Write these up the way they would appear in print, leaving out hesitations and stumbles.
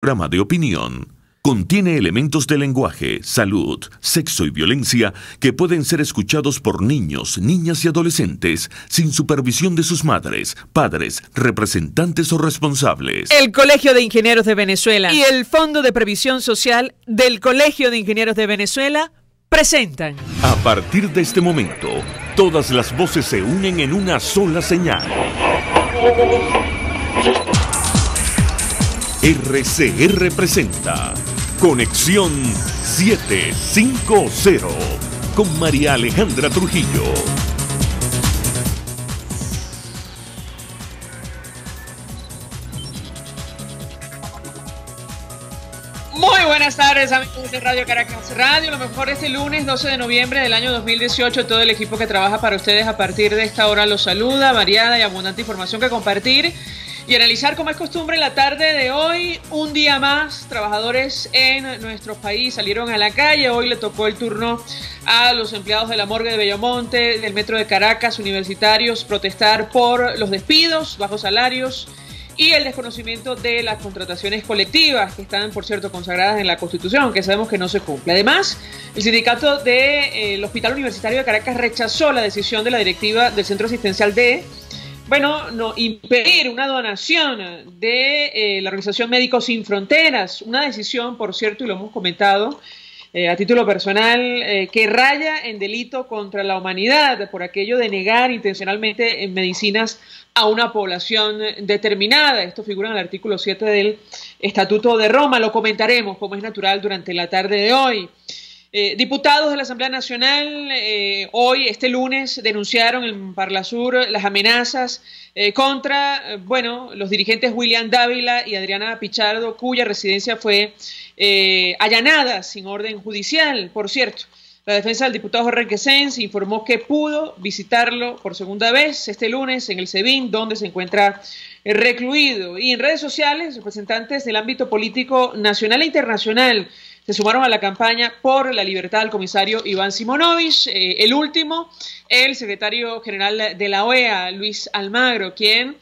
Programa de opinión contiene elementos de lenguaje, salud, sexo y violencia que pueden ser escuchados por niños, niñas y adolescentes sin supervisión de sus madres, padres, representantes o responsables. El Colegio de Ingenieros de Venezuela y el Fondo de Previsión Social del Colegio de Ingenieros de Venezuela presentan. A partir de este momento, todas las voces se unen en una sola señal. RCR presenta Conexión 750 con María Alejandra Trujillo. Muy buenas tardes, amigos de Radio Caracas Radio. Lo mejor este lunes 12 de noviembre del año 2018. Todo el equipo que trabaja para ustedes a partir de esta hora los saluda. Variada y abundante información que compartir y analizar, como es costumbre, la tarde de hoy. Un día más, trabajadores en nuestro país salieron a la calle. Hoy le tocó el turno a los empleados de la morgue de Bellomonte, del metro de Caracas, universitarios, protestar por los despidos, bajos salarios y el desconocimiento de las contrataciones colectivas, que están, por cierto, consagradas en la Constitución, que sabemos que no se cumple. Además, el sindicato del Hospital Universitario de Caracas rechazó la decisión de la directiva del Centro Asistencial de impedir una donación de la Organización Médicos Sin Fronteras, una decisión, por cierto, y lo hemos comentado a título personal, que raya en delito contra la humanidad por aquello de negar intencionalmente medicinas a una población determinada. Esto figura en el artículo 7 del Estatuto de Roma. Lo comentaremos, como es natural, durante la tarde de hoy. Diputados de la Asamblea Nacional hoy, este lunes, denunciaron en Parlasur las amenazas contra los dirigentes William Dávila y Adriana Pichardo, cuya residencia fue allanada sin orden judicial. Por cierto, la defensa del diputado Jorge Quessens informó que pudo visitarlo por segunda vez este lunes en el SEBIN, donde se encuentra recluido. Y en redes sociales, representantes del ámbito político nacional e internacional se sumaron a la campaña por la libertad del comisario Iván Simonovic. El último, el secretario general de la OEA, Luis Almagro, quien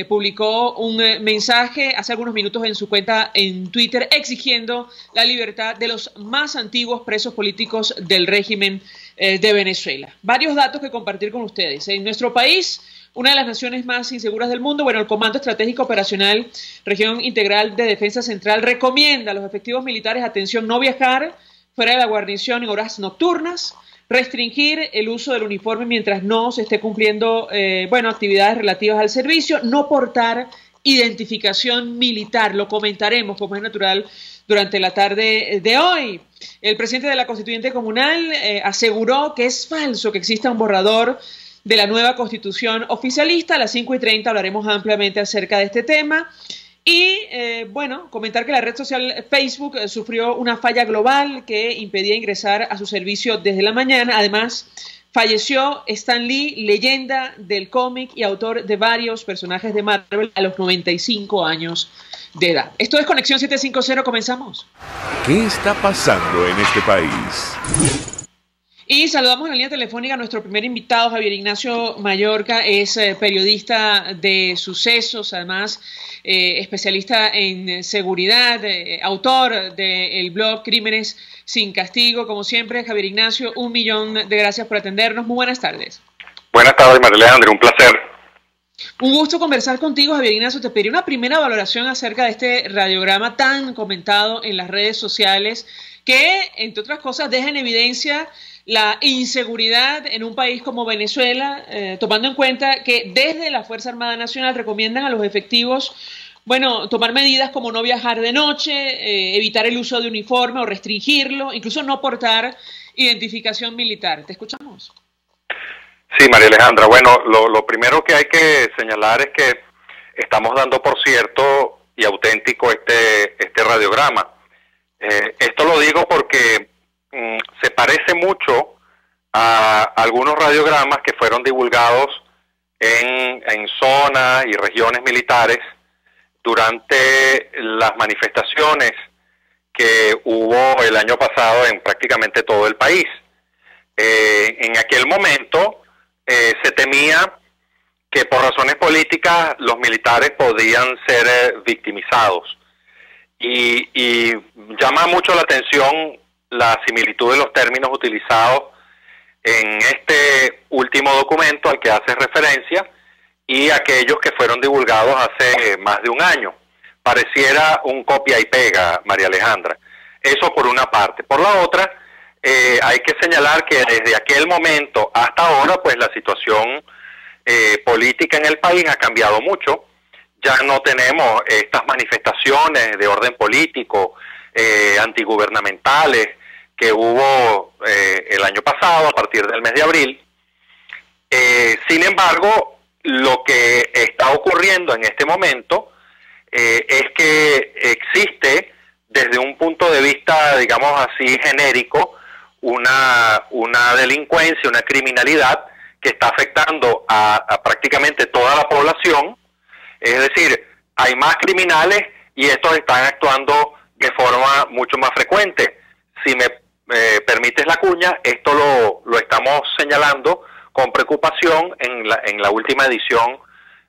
publicó un mensaje hace algunos minutos en su cuenta en Twitter exigiendo la libertad de los más antiguos presos políticos del régimen de Venezuela. Varios datos que compartir con ustedes. En nuestro país, una de las naciones más inseguras del mundo, el Comando Estratégico Operacional Región Integral de Defensa Central recomienda a los efectivos militares, atención, no viajar fuera de la guarnición en horas nocturnas, restringir el uso del uniforme mientras no se esté cumpliendo actividades relativas al servicio, no portar identificación militar. Lo comentaremos, como es natural, durante la tarde de hoy. El presidente de la Constituyente Comunal aseguró que es falso que exista un borrador de la nueva Constitución oficialista. A las 5:30 hablaremos ampliamente acerca de este tema. Y, comentar que la red social Facebook sufrió una falla global que impedía ingresar a su servicio desde la mañana. Además, falleció Stan Lee, leyenda del cómic y autor de varios personajes de Marvel, a los 95 años de edad. Esto es Conexión 750, comenzamos. ¿Qué está pasando en este país? Y saludamos en la línea telefónica a nuestro primer invitado, Javier Ignacio Mallorca. Es periodista de sucesos, además especialista en seguridad, autor del blog Crímenes sin Castigo. Como siempre, Javier Ignacio, 1.000.000 de gracias por atendernos. Muy buenas tardes. Buenas tardes, María Alejandra, un placer. Un gusto conversar contigo, Javier Ignacio. Te pedí una primera valoración acerca de este radiograma tan comentado en las redes sociales que, entre otras cosas, deja en evidencia la inseguridad en un país como Venezuela, tomando en cuenta que desde la Fuerza Armada Nacional recomiendan a los efectivos, tomar medidas como no viajar de noche, evitar el uso de uniforme o restringirlo, incluso no portar identificación militar. ¿Te escuchamos? Sí, María Alejandra. Bueno, lo primero que hay que señalar es que estamos dando por cierto y auténtico este radiograma. Esto lo digo porque se parece mucho a algunos radiogramas que fueron divulgados en zonas y regiones militares durante las manifestaciones que hubo el año pasado en prácticamente todo el país. En aquel momento se temía que por razones políticas los militares podían ser victimizados. y llama mucho la atención la similitud de los términos utilizados en este último documento al que hace referencia y aquellos que fueron divulgados hace más de un año. Pareciera un copia y pega, María Alejandra. Eso por una parte. Por la otra, hay que señalar que desde aquel momento hasta ahora, pues la situación política en el país ha cambiado mucho. Ya no tenemos estas manifestaciones de orden político, antigubernamentales, que hubo el año pasado, a partir del mes de abril. Sin embargo, lo que está ocurriendo en este momento es que existe, desde un punto de vista, digamos así, genérico, una delincuencia, una criminalidad que está afectando a prácticamente toda la población. Es decir, hay más criminales y estos están actuando de forma mucho más frecuente. Si me permites la cuña, esto lo estamos señalando con preocupación en la última edición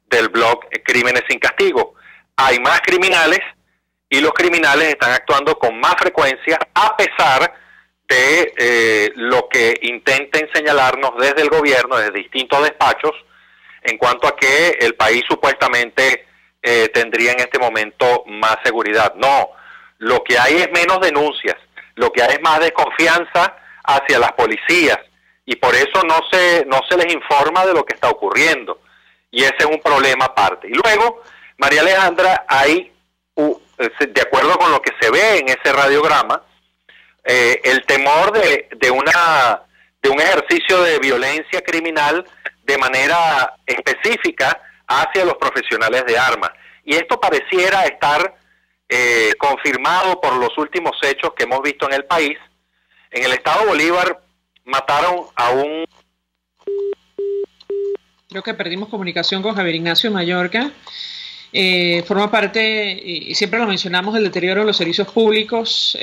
del blog Crímenes sin Castigo. Hay más criminales y los criminales están actuando con más frecuencia, a pesar de lo que intenten señalarnos desde el gobierno, desde distintos despachos, en cuanto a que el país supuestamente tendría en este momento más seguridad. No, lo que hay es menos denuncias, lo que hay es más desconfianza hacia las policías, y por eso no se les informa de lo que está ocurriendo, y ese es un problema aparte. Y luego, María Alejandra, hay, de acuerdo con lo que se ve en ese radiograma, el temor de un ejercicio de violencia criminal de manera específica hacia los profesionales de armas. Y esto pareciera estar confirmado por los últimos hechos que hemos visto en el país. En el estado Bolívar mataron a un... Creo que perdimos comunicación con Javier Ignacio Mallorca. Forma parte, y siempre lo mencionamos, del deterioro de los servicios públicos.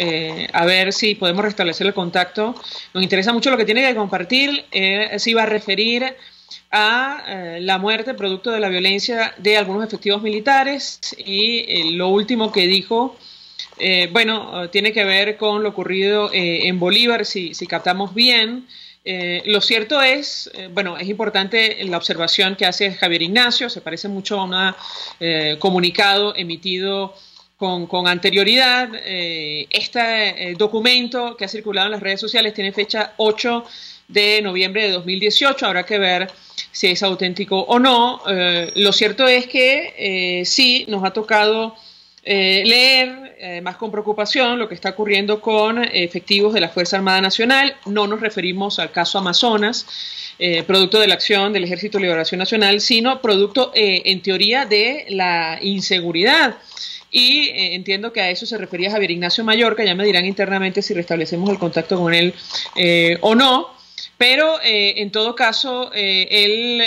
A ver si podemos restablecer el contacto. Nos interesa mucho lo que tiene que compartir. Se iba a referir a la muerte producto de la violencia de algunos efectivos militares, y lo último que dijo, tiene que ver con lo ocurrido en Bolívar, si captamos bien. Lo cierto es, es importante la observación que hace Javier Ignacio. Se parece mucho a un comunicado emitido con anterioridad. Este documento que ha circulado en las redes sociales tiene fecha 8 de noviembre de 2018. Habrá que ver si es auténtico o no. Lo cierto es que sí nos ha tocado leer más con preocupación lo que está ocurriendo con efectivos de la Fuerza Armada Nacional. No nos referimos al caso Amazonas, producto de la acción del Ejército de Liberación Nacional, sino producto, en teoría, de la inseguridad. Y entiendo que a eso se refería Javier Ignacio Mallorca. Ya me dirán internamente si restablecemos el contacto con él o no. Pero en todo caso, él,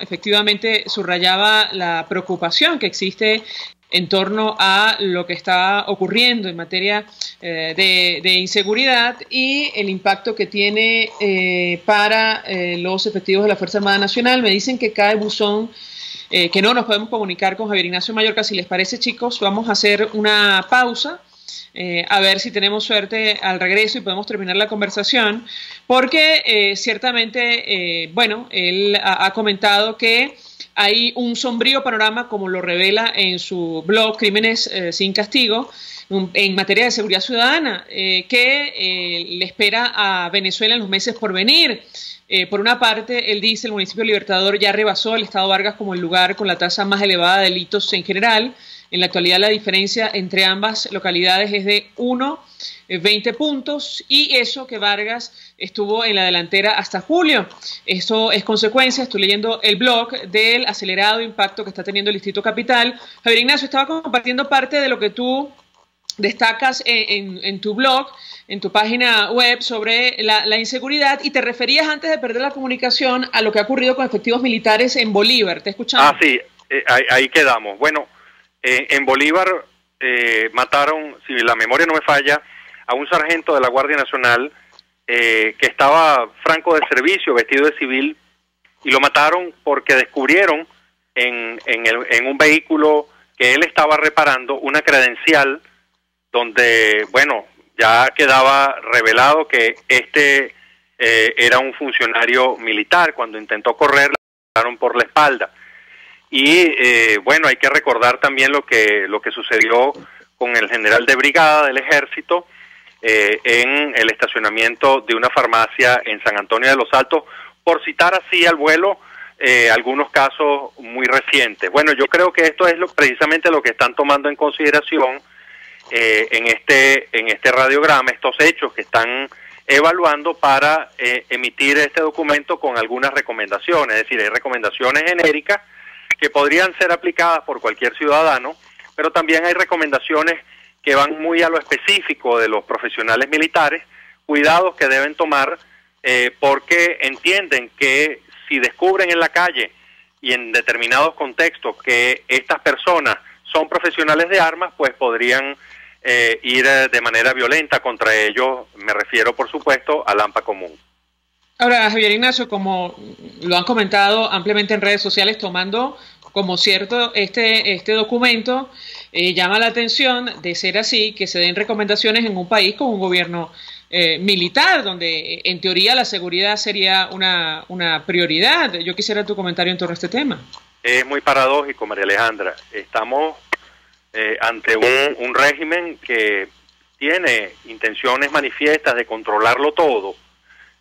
efectivamente subrayaba la preocupación que existe en torno a lo que está ocurriendo en materia de inseguridad y el impacto que tiene para los efectivos de la Fuerza Armada Nacional. Me dicen que cae buzón, que no nos podemos comunicar con Javier Ignacio Mallorca. Si les parece, chicos, vamos a hacer una pausa. A ver si tenemos suerte al regreso y podemos terminar la conversación, porque ciertamente, él ha comentado que hay un sombrío panorama, como lo revela en su blog Crímenes sin Castigo, en materia de seguridad ciudadana, que le espera a Venezuela en los meses por venir. Por una parte, él dice, el municipio Libertador ya rebasó el estado Vargas como el lugar con la tasa más elevada de delitos en general. En la actualidad la diferencia entre ambas localidades es de 20 puntos, y eso que Vargas estuvo en la delantera hasta julio. Eso es consecuencia, estoy leyendo el blog, del acelerado impacto que está teniendo el Distrito Capital. Javier Ignacio, estaba compartiendo parte de lo que tú destacas en tu blog, en tu página web, sobre la inseguridad, y te referías, antes de perder la comunicación, a lo que ha ocurrido con efectivos militares en Bolívar. ¿Te escuchamos? Ah, sí, ahí quedamos. Bueno, en Bolívar mataron, si la memoria no me falla, a un sargento de la Guardia Nacional que estaba franco de servicio, vestido de civil, y lo mataron porque descubrieron en un vehículo que él estaba reparando una credencial donde, bueno, ya quedaba revelado que era un funcionario militar. Cuando intentó correr, le dispararon por la espalda. Y bueno, hay que recordar también lo que sucedió con el general de brigada del ejército en el estacionamiento de una farmacia en San Antonio de los Altos, por citar así al vuelo algunos casos muy recientes. Bueno, yo creo que esto es precisamente lo que están tomando en consideración en este radiograma, estos hechos que están evaluando para emitir este documento con algunas recomendaciones. Es decir, hay recomendaciones genéricas que podrían ser aplicadas por cualquier ciudadano, pero también hay recomendaciones que van muy a lo específico de los profesionales militares, cuidados que deben tomar porque entienden que si descubren en la calle y en determinados contextos que estas personas son profesionales de armas, pues podrían ir de manera violenta contra ellos. Me refiero, por supuesto, al AMPA común. Ahora, Javier Ignacio, como lo han comentado ampliamente en redes sociales, tomando como cierto este documento, llama la atención, de ser así, que se den recomendaciones en un país con un gobierno militar, donde en teoría la seguridad sería una prioridad. Yo quisiera tu comentario en torno a este tema. Es muy paradójico, María Alejandra. Estamos ante un régimen que tiene intenciones manifiestas de controlarlo todo,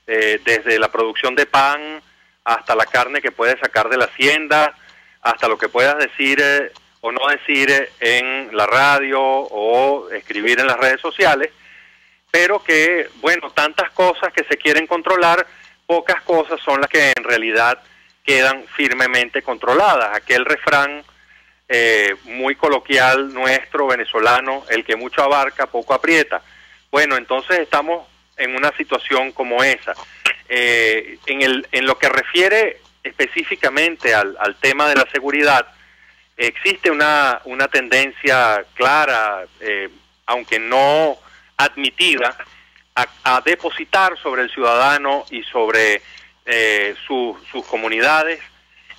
desde la producción de pan hasta la carne que puedes sacar de la hacienda, hasta lo que puedas decir o no decir en la radio o escribir en las redes sociales, pero que, bueno, tantas cosas que se quieren controlar, pocas cosas son las que en realidad quedan firmemente controladas. Aquel refrán muy coloquial nuestro, venezolano, el que mucho abarca, poco aprieta. Bueno, entonces estamos en una situación como esa. En lo que refiere específicamente al tema de la seguridad, existe una tendencia clara, aunque no admitida, a depositar sobre el ciudadano y sobre sus comunidades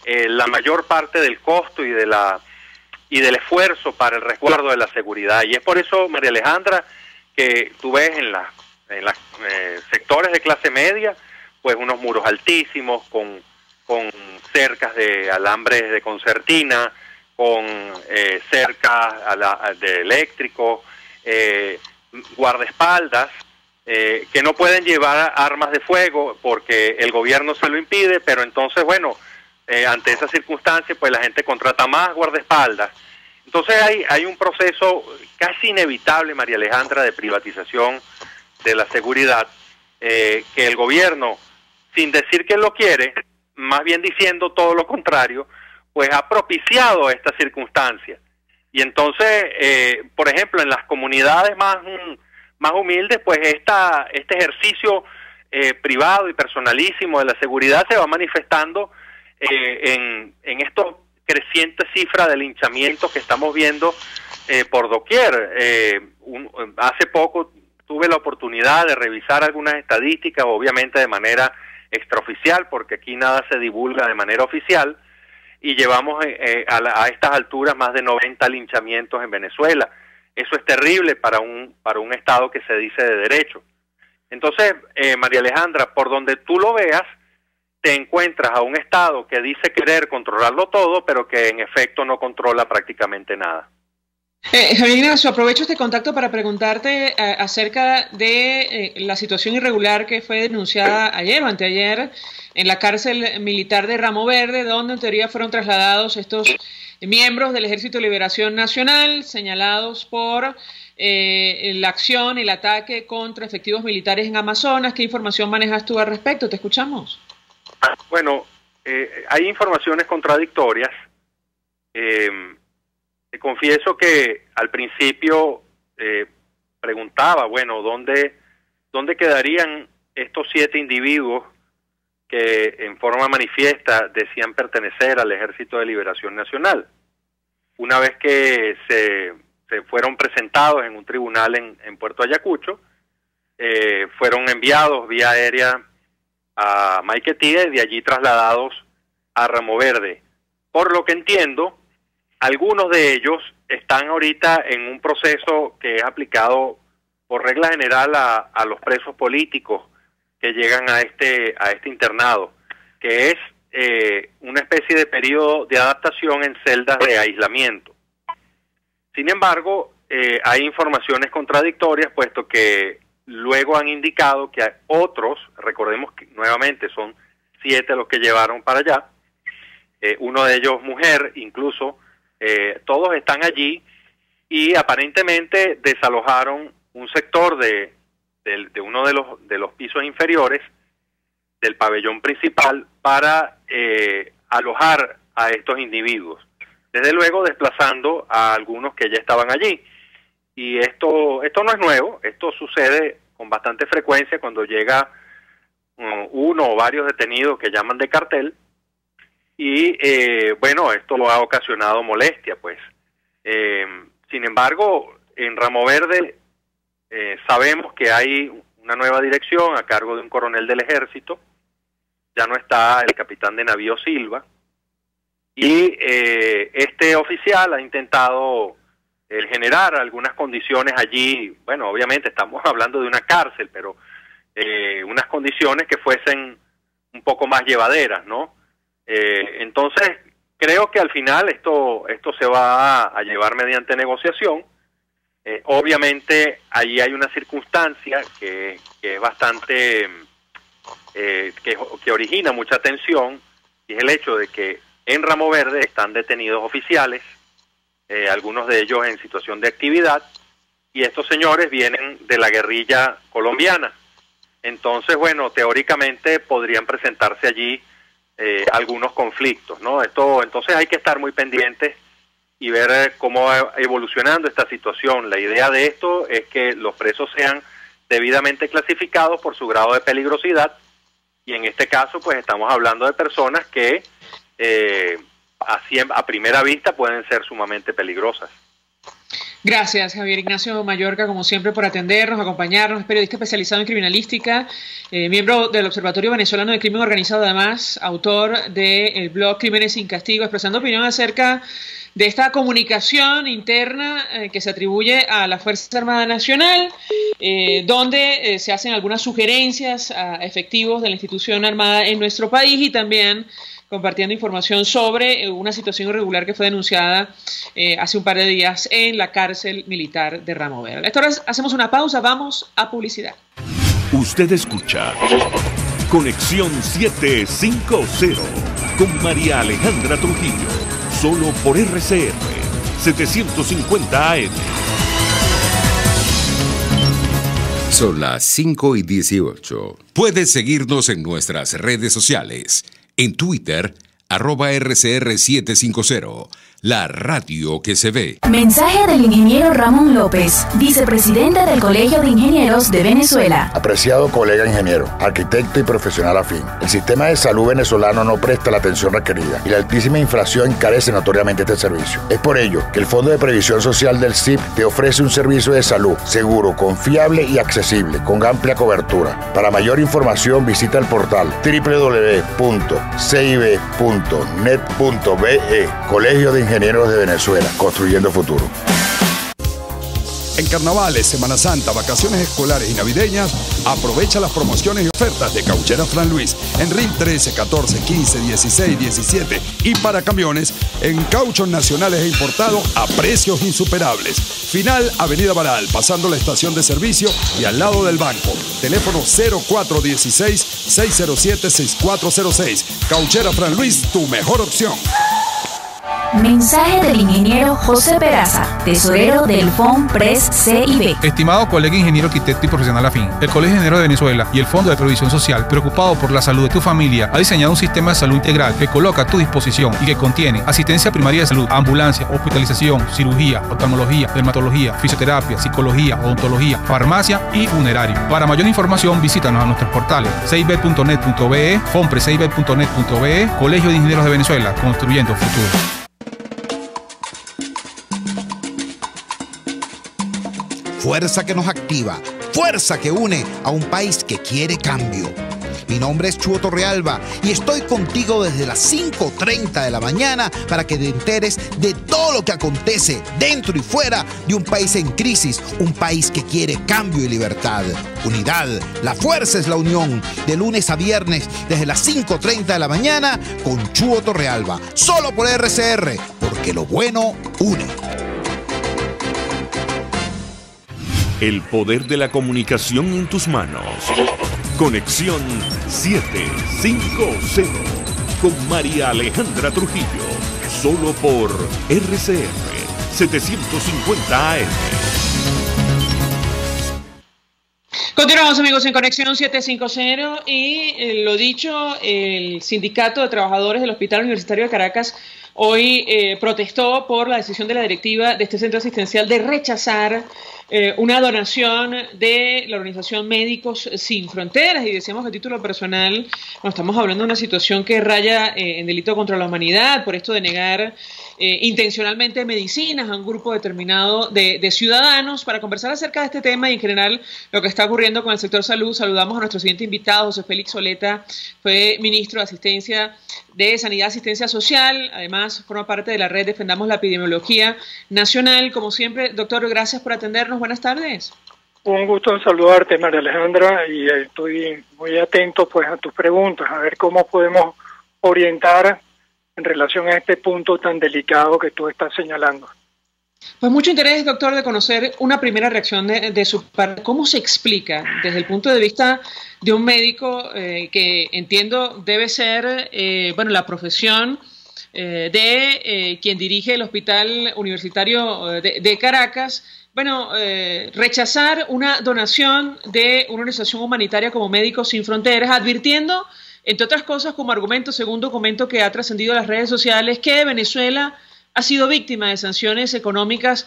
la mayor parte del costo y del esfuerzo para el resguardo de la seguridad. Y es por eso, María Alejandra, que tú ves en los sectores de clase media, pues unos muros altísimos con cercas de alambres de concertina, con cercas de eléctrico, guardaespaldas, que no pueden llevar armas de fuego porque el gobierno se lo impide, pero entonces, bueno, ante esa circunstancia, pues la gente contrata más guardaespaldas. Entonces hay un proceso casi inevitable, María Alejandra, de privatización de la seguridad, que el gobierno, sin decir que lo quiere, más bien diciendo todo lo contrario, pues ha propiciado esta circunstancia. Y entonces, por ejemplo, en las comunidades más humildes, pues este ejercicio privado y personalísimo de la seguridad se va manifestando en estos crecientes cifras de linchamientos que estamos viendo por doquier. Hace poco tuve la oportunidad de revisar algunas estadísticas, obviamente de manera extraoficial, porque aquí nada se divulga de manera oficial, y llevamos a estas alturas más de 90 linchamientos en Venezuela. Eso es terrible para un Estado que se dice de derecho. Entonces, María Alejandra, por donde tú lo veas, te encuentras a un Estado que dice querer controlarlo todo, pero que en efecto no controla prácticamente nada. Javier Ignacio, aprovecho este contacto para preguntarte acerca de la situación irregular que fue denunciada ayer o anteayer en la cárcel militar de Ramo Verde, donde en teoría fueron trasladados estos miembros del Ejército de Liberación Nacional señalados por la acción y el ataque contra efectivos militares en Amazonas. ¿Qué información manejas tú al respecto? Te escuchamos. Bueno, hay informaciones contradictorias. Te confieso que al principio preguntaba, bueno, ¿dónde quedarían estos 7 individuos que en forma manifiesta decían pertenecer al Ejército de Liberación Nacional? Una vez que se fueron presentados en un tribunal en Puerto Ayacucho, fueron enviados vía aérea a Maiquetía y de allí trasladados a Ramo Verde. Por lo que entiendo, algunos de ellos están ahorita en un proceso que es aplicado por regla general a los presos políticos que llegan a este internado, que es una especie de periodo de adaptación en celdas de aislamiento. Sin embargo, hay informaciones contradictorias, puesto que luego han indicado que hay otros, recordemos que nuevamente son 7 los que llevaron para allá, uno de ellos mujer, incluso, todos están allí y aparentemente desalojaron un sector de uno de los pisos inferiores del pabellón principal para alojar a estos individuos, desde luego desplazando a algunos que ya estaban allí. Y esto no es nuevo, esto sucede con bastante frecuencia cuando llega uno o varios detenidos que llaman de cartel, y bueno, esto lo ha ocasionado molestia, pues. Sin embargo, en Ramo Verde sabemos que hay una nueva dirección a cargo de un coronel del ejército, ya no está el capitán de navío Silva, y este oficial ha intentado generar algunas condiciones allí. Bueno, obviamente estamos hablando de una cárcel, pero unas condiciones que fuesen un poco más llevaderas, ¿no? Entonces, creo que al final esto se va a llevar mediante negociación. Obviamente, allí hay una circunstancia que es bastante, que origina mucha tensión, y es el hecho de que en Ramo Verde están detenidos oficiales, algunos de ellos en situación de actividad, y estos señores vienen de la guerrilla colombiana. Entonces, bueno, teóricamente podrían presentarse allí algunos conflictos, ¿no? Entonces hay que estar muy pendientes y ver cómo va evolucionando esta situación. La idea de esto es que los presos sean debidamente clasificados por su grado de peligrosidad, y en este caso pues estamos hablando de personas que a primera vista pueden ser sumamente peligrosas. Gracias, Javier Ignacio Mayorga, como siempre, por atendernos, acompañarnos. Es periodista especializado en criminalística, miembro del Observatorio Venezolano de Crimen Organizado, además autor del blog Crímenes sin Castigo, expresando opinión acerca de esta comunicación interna que se atribuye a la Fuerza Armada Nacional, donde se hacen algunas sugerencias a efectivos de la institución armada en nuestro país, y también compartiendo información sobre una situación irregular que fue denunciada hace un par de días en la cárcel militar de Ramo Verde. Ahora hacemos una pausa, vamos a publicidad. Usted escucha Conexión 750 con María Alejandra Trujillo, solo por RCR 750 AM. Son las 5:18. Puedes seguirnos en nuestras redes sociales. En Twitter, @RCR750, la radio que se ve. Mensaje del ingeniero Ramón López, vicepresidente del Colegio de Ingenieros de Venezuela. Apreciado colega ingeniero, arquitecto y profesional afín, el sistema de salud venezolano no presta la atención requerida y la altísima inflación encarece notoriamente este servicio. Es por ello que el Fondo de Previsión Social del CIP te ofrece un servicio de salud seguro, confiable y accesible, con amplia cobertura. Para mayor información visita el portal www.cib.net.be. Colegio de Ingenieros de Venezuela, construyendo futuro. En carnavales, Semana Santa, vacaciones escolares y navideñas, aprovecha las promociones y ofertas de Cauchera Fran Luis en RIN 13, 14, 15, 16, 17 y para camiones en cauchos nacionales e importados a precios insuperables. Final Avenida Baral, pasando la estación de servicio y al lado del banco. Teléfono 0416-607-6406. Cauchera Fran Luis, tu mejor opción. Mensaje del ingeniero José Peraza, tesorero del FONPRES CIB. Estimado colega ingeniero, arquitecto y profesional afín, el Colegio de Ingenieros de Venezuela y el Fondo de Previsión Social, preocupado por la salud de tu familia, ha diseñado un sistema de salud integral que coloca a tu disposición y que contiene asistencia primaria de salud, ambulancia, hospitalización, cirugía, oftalmología, dermatología, fisioterapia, psicología, odontología, farmacia y funerario. Para mayor información, visítanos a nuestros portales cib.net.be, fonprescib.net.be, Colegio de Ingenieros de Venezuela, construyendo futuro. Fuerza que nos activa, fuerza que une a un país que quiere cambio. Mi nombre es Chuo Torrealba y estoy contigo desde las 5:30 de la mañana para que te enteres de todo lo que acontece dentro y fuera de un país en crisis, un país que quiere cambio y libertad. Unidad, la fuerza es la unión. De lunes a viernes desde las 5:30 de la mañana con Chuo Torrealba, solo por RCR, porque lo bueno une. El poder de la comunicación en tus manos. Conexión 750 con María Alejandra Trujillo. Solo por RCR 750 AM. Continuamos, amigos, en Conexión 750 y lo dicho, el Sindicato de Trabajadores del Hospital Universitario de Caracas hoy protestó por la decisión de la directiva de este centro asistencial de rechazar una donación de la organización Médicos Sin Fronteras, y decíamos a título personal, no estamos hablando de una situación que raya en delito contra la humanidad, por esto de negar intencionalmente medicinas a un grupo determinado de ciudadanos. Para conversar acerca de este tema y en general lo que está ocurriendo con el sector salud, saludamos a nuestro siguiente invitado, José Félix Soleta, fue ministro de Sanidad y Asistencia Social, además forma parte de la red Defendamos la Epidemiología Nacional. Como siempre, doctor, gracias por atendernos, buenas tardes. Un gusto en saludarte, María Alejandra, y estoy muy atento pues a tus preguntas, a ver cómo podemos orientar en relación a este punto tan delicado que tú estás señalando. Pues mucho interés, doctor, de conocer una primera reacción de su parte. ¿Cómo se explica desde el punto de vista de un médico que entiendo debe ser la profesión de quien dirige el Hospital Universitario de Caracas, rechazar una donación de una organización humanitaria como Médicos Sin Fronteras, advirtiendo, entre otras cosas, como argumento, según documento que ha trascendido a las redes sociales, que Venezuela ha sido víctima de sanciones económicas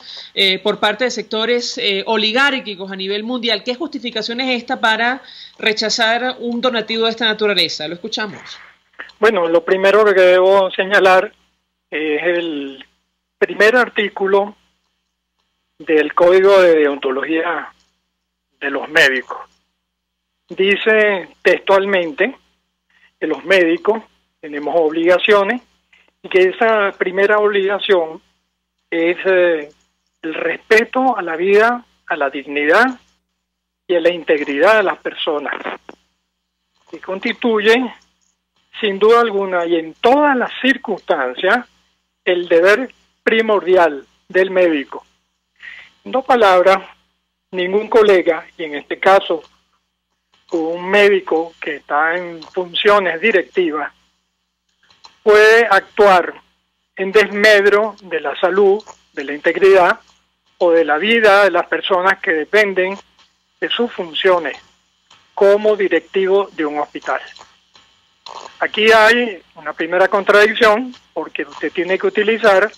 por parte de sectores oligárquicos a nivel mundial? ¿Qué justificación es esta para rechazar un donativo de esta naturaleza? Lo escuchamos. Bueno, lo primero que debo señalar es el primer artículo del Código de Deontología de los Médicos. Dice textualmente que los médicos tenemos obligaciones y que esa primera obligación es el respeto a la vida, a la dignidad y a la integridad de las personas, que constituye sin duda alguna y en todas las circunstancias el deber primordial del médico. En dos palabras, ningún colega, y en este caso un médico que está en funciones directivas, puede actuar en desmedro de la salud, de la integridad o de la vida de las personas que dependen de sus funciones como directivo de un hospital. Aquí hay una primera contradicción, porque usted tiene que utilizar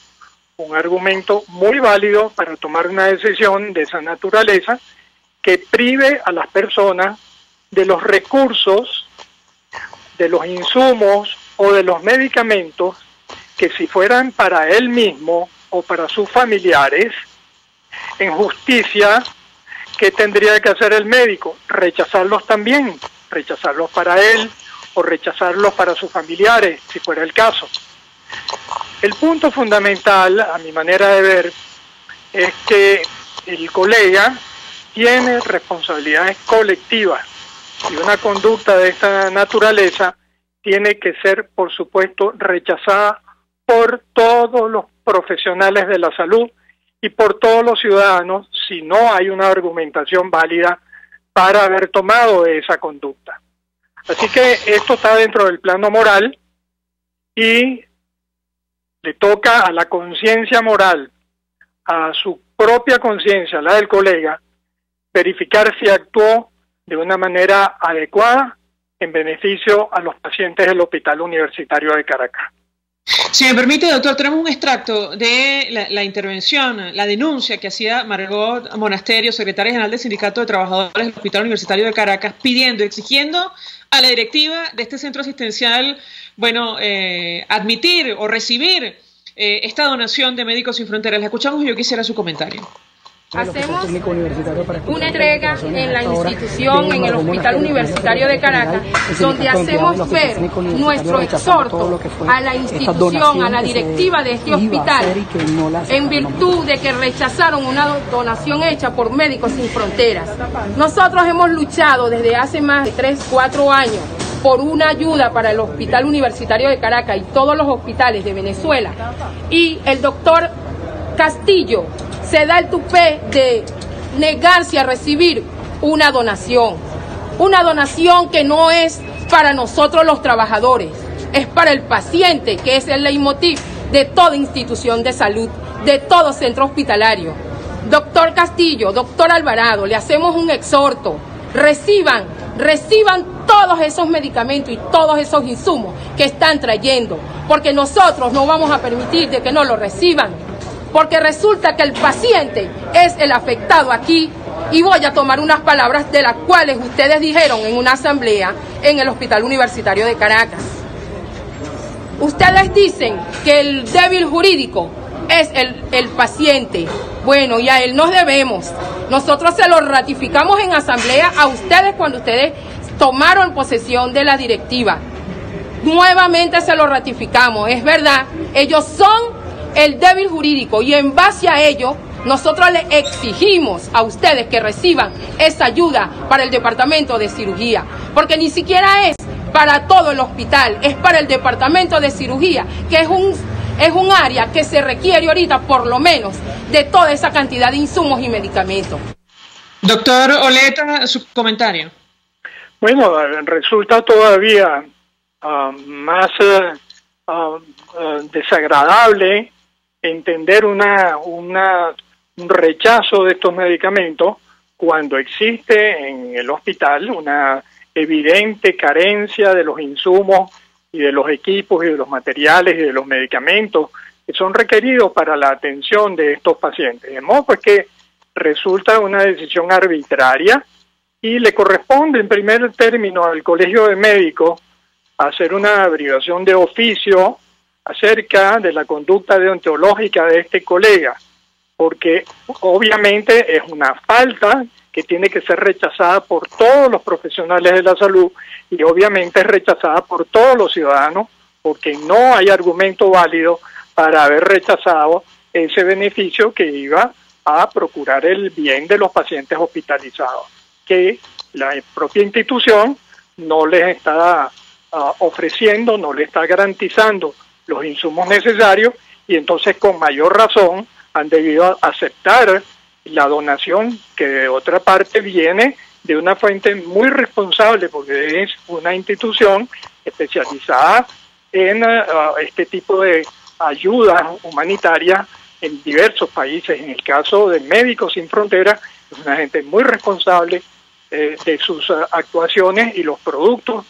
un argumento muy válido para tomar una decisión de esa naturaleza que prive a las personas de los recursos, de los insumos o de los medicamentos que, si fueran para él mismo o para sus familiares, en justicia, ¿qué tendría que hacer el médico? Rechazarlos también, rechazarlos para él o rechazarlos para sus familiares, si fuera el caso. El punto fundamental, a mi manera de ver, es que el colega tiene responsabilidades colectivas y una conducta de esta naturaleza tiene que ser, por supuesto, rechazada por todos los profesionales de la salud y por todos los ciudadanos si no hay una argumentación válida para haber tomado esa conducta. Así que esto está dentro del plano moral y le toca a la conciencia moral, a su propia conciencia, la del colega, verificar si actuó de una manera adecuada en beneficio a los pacientes del Hospital Universitario de Caracas. Si me permite, doctor, tenemos un extracto de la intervención, la denuncia que hacía Margot Monasterio, secretaria general del Sindicato de Trabajadores del Hospital Universitario de Caracas, exigiendo a la directiva de este centro asistencial, admitir o recibir esta donación de Médicos Sin Fronteras. La escuchamos y yo quisiera su comentario. Hacemos una entrega en la institución, en el Hospital Universitario de Caracas, donde hacemos ver nuestro exhorto a la institución, a la directiva de este hospital, en virtud de que rechazaron una donación hecha por Médicos Sin Fronteras. Nosotros hemos luchado desde hace más de 3, 4 años por una ayuda para el Hospital Universitario de Caracas y todos los hospitales de Venezuela, y el doctor Castillo se da el tupé de negarse a recibir una donación que no es para nosotros los trabajadores, es para el paciente, que es el leitmotiv de toda institución de salud, de todo centro hospitalario. Doctor Castillo, doctor Alvarado, le hacemos un exhorto: reciban todos esos medicamentos y todos esos insumos que están trayendo, porque nosotros no vamos a permitir de que no lo reciban, porque resulta que el paciente es el afectado aquí. Y voy a tomar unas palabras de las cuales ustedes dijeron en una asamblea en el Hospital Universitario de Caracas. Ustedes dicen que el débil jurídico es el paciente. Bueno, y a él nos debemos. Nosotros se lo ratificamos en asamblea a ustedes cuando ustedes tomaron posesión de la directiva. Nuevamente se lo ratificamos. Es verdad, ellos son el débil jurídico, y en base a ello nosotros le exigimos a ustedes que reciban esa ayuda para el departamento de cirugía, porque ni siquiera es para todo el hospital, es para el departamento de cirugía, que es un área que se requiere ahorita por lo menos de toda esa cantidad de insumos y medicamentos. Doctor Oleta, su comentario. Bueno, resulta todavía más desagradable entender un rechazo de estos medicamentos cuando existe en el hospital una evidente carencia de los insumos y de los equipos y de los materiales y de los medicamentos que son requeridos para la atención de estos pacientes. De modo pues que resulta una decisión arbitraria y le corresponde en primer término al Colegio de Médicos hacer una averiguación de oficio acerca de la conducta deontológica de este colega, porque obviamente es una falta que tiene que ser rechazada por todos los profesionales de la salud y obviamente es rechazada por todos los ciudadanos, porque no hay argumento válido para haber rechazado ese beneficio que iba a procurar el bien de los pacientes hospitalizados, que la propia institución no les está ofreciendo, no les está garantizando los insumos necesarios, y entonces con mayor razón han debido aceptar la donación que de otra parte viene de una fuente muy responsable, porque es una institución especializada en este tipo de ayudas humanitarias en diversos países. En el caso de Médicos Sin Fronteras, es una gente muy responsable de sus actuaciones, y los productos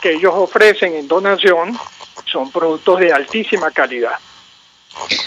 que ellos ofrecen en donación son productos de altísima calidad.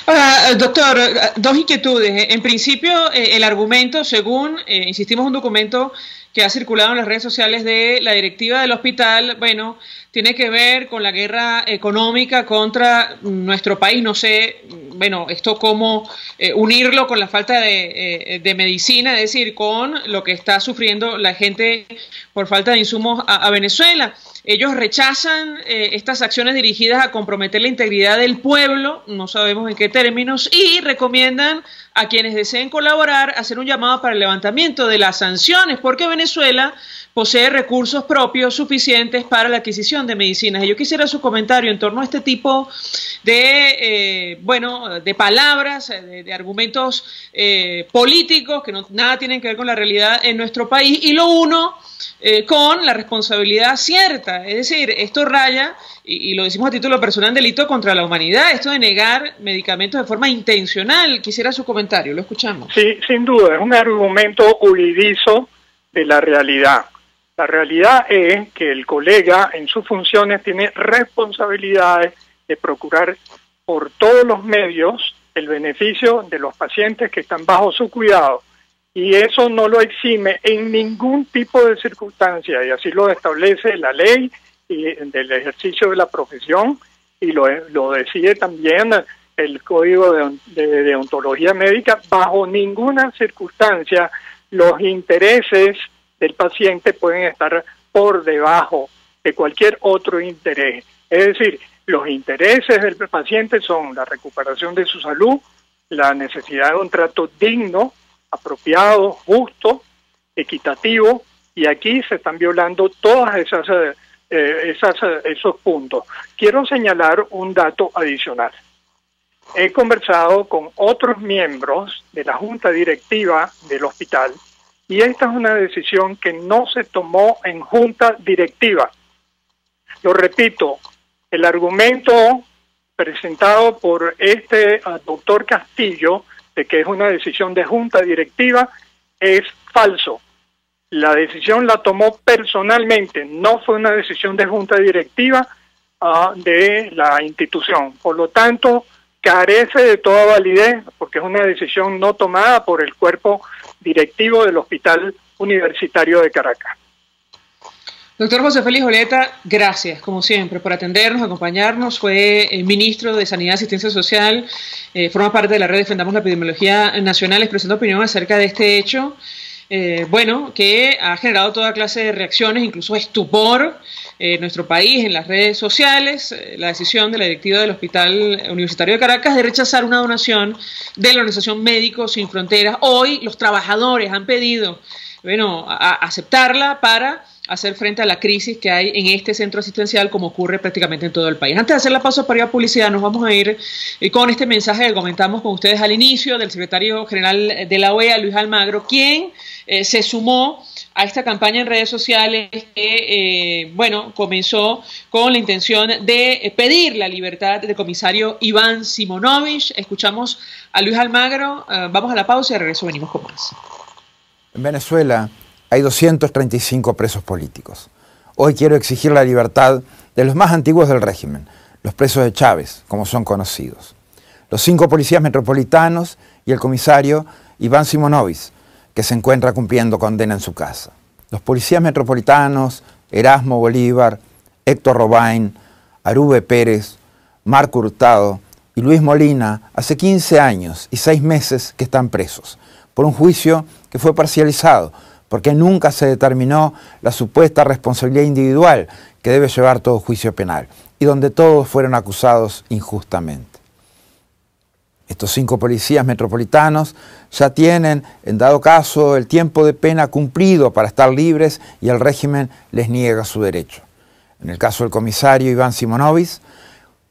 Ahora, doctor, dos inquietudes. En principio, el argumento, según, insistimos, un documento que ha circulado en las redes sociales de la directiva del hospital, bueno, tiene que ver con la guerra económica contra nuestro país. No sé, bueno, esto cómo unirlo con la falta de medicina, es decir, con lo que está sufriendo la gente por falta de insumos a Venezuela. Ellos rechazan estas acciones dirigidas a comprometer la integridad del pueblo, no sabemos en qué términos, y recomiendan a quienes deseen colaborar hacer un llamado para el levantamiento de las sanciones, porque Venezuela posee recursos propios suficientes para la adquisición de medicinas. Y yo quisiera su comentario en torno a este tipo de, de palabras, de argumentos políticos que nada tienen que ver con la realidad en nuestro país, y lo uno con la responsabilidad cierta. Es decir, esto raya, y lo decimos a título personal, delito contra la humanidad, esto de negar medicamentos de forma intencional. Quisiera su comentario, lo escuchamos. Sí, sin duda, es un argumento huidizo de la realidad. La realidad es que el colega en sus funciones tiene responsabilidades de procurar por todos los medios el beneficio de los pacientes que están bajo su cuidado, y eso no lo exime en ningún tipo de circunstancia, y así lo establece la ley y del ejercicio de la profesión, y lo decide también el Código de Deontología Médica. Bajo ninguna circunstancia los intereses del paciente pueden estar por debajo de cualquier otro interés. Es decir, los intereses del paciente son la recuperación de su salud, la necesidad de un trato digno, apropiado, justo, equitativo, y aquí se están violando todas esos puntos. Quiero señalar un dato adicional. He conversado con otros miembros de la junta directiva del hospital y esta es una decisión que no se tomó en junta directiva. Lo repito, el argumento presentado por este doctor Castillo de que es una decisión de junta directiva es falso. La decisión la tomó personalmente, no fue una decisión de junta directiva de la institución. Por lo tanto, carece de toda validez porque es una decisión no tomada por el cuerpo directivo del Hospital Universitario de Caracas. Doctor José Félix Oleta, gracias, como siempre, por atendernos, acompañarnos. Fue ministro de Sanidad y Asistencia Social, forma parte de la red Defendamos la Epidemiología Nacional, expresando opinión acerca de este hecho, que ha generado toda clase de reacciones, incluso estupor en nuestro país, en las redes sociales. La decisión de la directiva del Hospital Universitario de Caracas de rechazar una donación de la Organización Médicos Sin Fronteras. Hoy los trabajadores han pedido, aceptarla para hacer frente a la crisis que hay en este centro asistencial, como ocurre prácticamente en todo el país. Antes de hacer la pausa para ir a publicidad, nos vamos a ir con este mensaje que comentamos con ustedes al inicio del secretario general de la OEA, Luis Almagro, quien se sumó a esta campaña en redes sociales que, comenzó con la intención de pedir la libertad del comisario Iván Simonovic. Escuchamos a Luis Almagro, vamos a la pausa y de regreso venimos con más. En Venezuela hay 235 presos políticos. Hoy quiero exigir la libertad de los más antiguos del régimen, los presos de Chávez, como son conocidos. Los 5 policías metropolitanos y el comisario Iván Simonovic, que se encuentra cumpliendo condena en su casa. Los policías metropolitanos, Erasmo Bolívar, Héctor Robain, Arube Pérez, Marco Hurtado y Luis Molina, hace 15 años y 6 meses que están presos, por un juicio que fue parcializado, porque nunca se determinó la supuesta responsabilidad individual que debe llevar todo juicio penal, y donde todos fueron acusados injustamente. Estos 5 policías metropolitanos ya tienen, en dado caso, el tiempo de pena cumplido para estar libres y el régimen les niega su derecho. En el caso del comisario Iván Simonovic,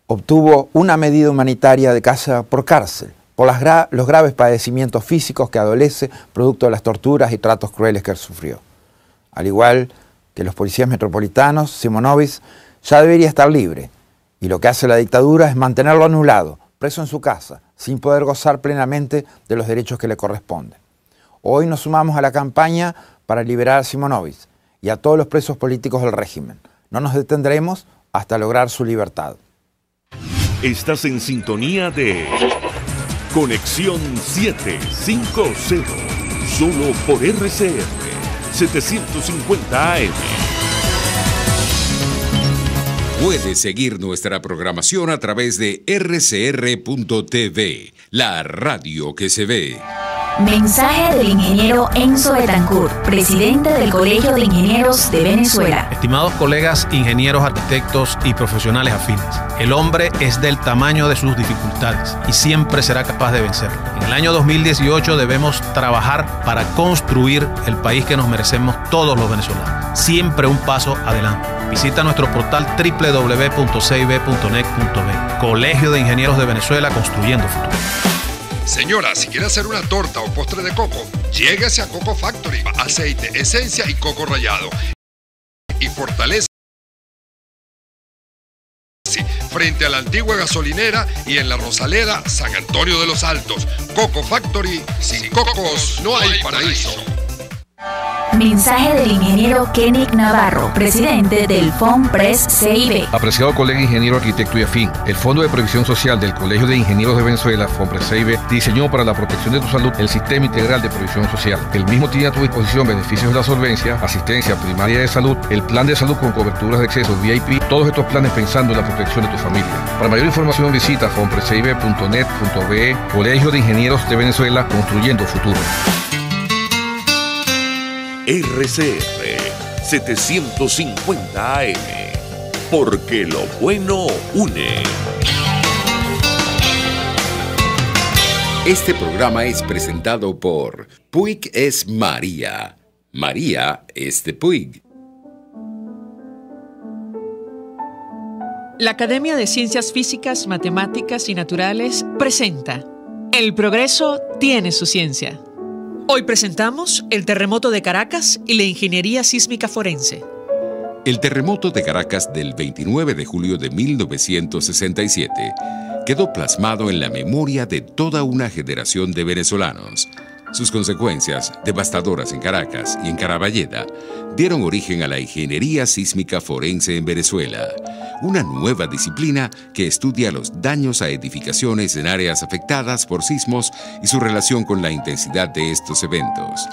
obtuvo una medida humanitaria de casa por cárcel, por los graves padecimientos físicos que adolece producto de las torturas y tratos crueles que él sufrió. Al igual que los policías metropolitanos, Simonovic ya debería estar libre, y lo que hace la dictadura es mantenerlo anulado, preso en su casa, sin poder gozar plenamente de los derechos que le corresponden. Hoy nos sumamos a la campaña para liberar a Simonovic y a todos los presos políticos del régimen. No nos detendremos hasta lograr su libertad. Estás en sintonía de Conexión 750, solo por RCR 750 AM. Puedes seguir nuestra programación a través de rcr.tv, la radio que se ve. Mensaje del ingeniero Enzo Betancourt, presidente del Colegio de Ingenieros de Venezuela. Estimados colegas, ingenieros, arquitectos y profesionales afines, el hombre es del tamaño de sus dificultades y siempre será capaz de vencerlo. En el año 2018 debemos trabajar para construir el país que nos merecemos todos los venezolanos. Siempre un paso adelante. Visita nuestro portal www.cib.net.be. Colegio de Ingenieros de Venezuela, construyendo futuro. Señora, si quiere hacer una torta o postre de coco, lléguese a Coco Factory. Aceite, esencia y coco rallado. Y fortalece frente a la antigua gasolinera y en la Rosaleda, San Antonio de los Altos. Coco Factory, sin cocos no hay paraíso. Mensaje del ingeniero Kenick Navarro, presidente del FOMPRES CIB. Apreciado colega ingeniero, arquitecto y afín, el Fondo de Previsión Social del Colegio de Ingenieros de Venezuela, FOMPRES CIB, diseñó para la protección de tu salud el Sistema Integral de Previsión Social. El mismo tiene a tu disposición beneficios de la solvencia, asistencia primaria de salud, el plan de salud con coberturas de acceso VIP, todos estos planes pensando en la protección de tu familia. Para mayor información visita fomprescibe.net.be. Colegio de Ingenieros de Venezuela, construyendo futuro. RCR 750 AM, porque lo bueno une. Este programa es presentado por Puig es María. María es de Puig. La Academia de Ciencias Físicas, Matemáticas y Naturales presenta El progreso tiene su ciencia. Hoy presentamos el terremoto de Caracas y la ingeniería sísmica forense. El terremoto de Caracas del 29 de julio de 1967 quedó plasmado en la memoria de toda una generación de venezolanos. Sus consecuencias, devastadoras en Caracas y en Caraballeda, dieron origen a la ingeniería sísmica forense en Venezuela, una nueva disciplina que estudia los daños a edificaciones en áreas afectadas por sismos y su relación con la intensidad de estos eventos.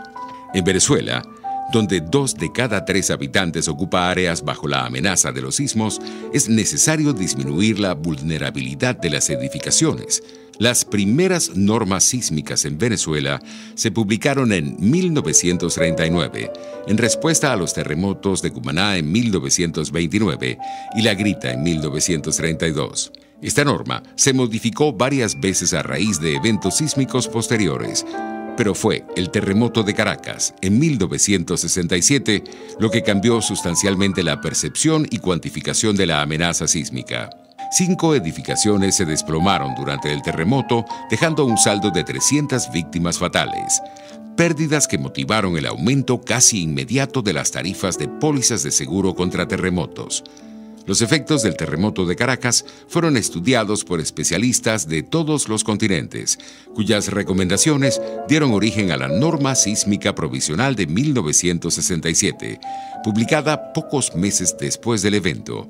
En Venezuela, donde 2 de cada 3 habitantes ocupa áreas bajo la amenaza de los sismos, es necesario disminuir la vulnerabilidad de las edificaciones. Las primeras normas sísmicas en Venezuela se publicaron en 1939, en respuesta a los terremotos de Cumaná en 1929 y La Grita en 1932. Esta norma se modificó varias veces a raíz de eventos sísmicos posteriores, pero fue el terremoto de Caracas en 1967 lo que cambió sustancialmente la percepción y cuantificación de la amenaza sísmica. 5 edificaciones se desplomaron durante el terremoto, dejando un saldo de 300 víctimas fatales. Pérdidas que motivaron el aumento casi inmediato de las tarifas de pólizas de seguro contra terremotos. Los efectos del terremoto de Caracas fueron estudiados por especialistas de todos los continentes, cuyas recomendaciones dieron origen a la Norma Sísmica Provisional de 1967, publicada pocos meses después del evento.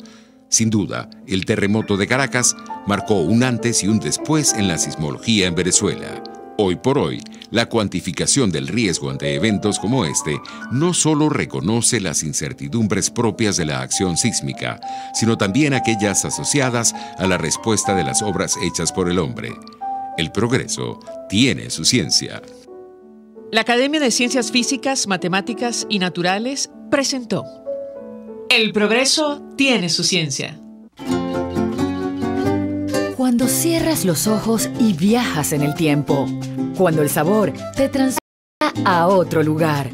Sin duda, el terremoto de Caracas marcó un antes y un después en la sismología en Venezuela. Hoy por hoy, la cuantificación del riesgo ante eventos como este no solo reconoce las incertidumbres propias de la acción sísmica, sino también aquellas asociadas a la respuesta de las obras hechas por el hombre. El progreso tiene su ciencia. La Academia de Ciencias Físicas, Matemáticas y Naturales presentó El progreso tiene su ciencia. Cuando cierras los ojos y viajas en el tiempo. Cuando el sabor te transporta a otro lugar.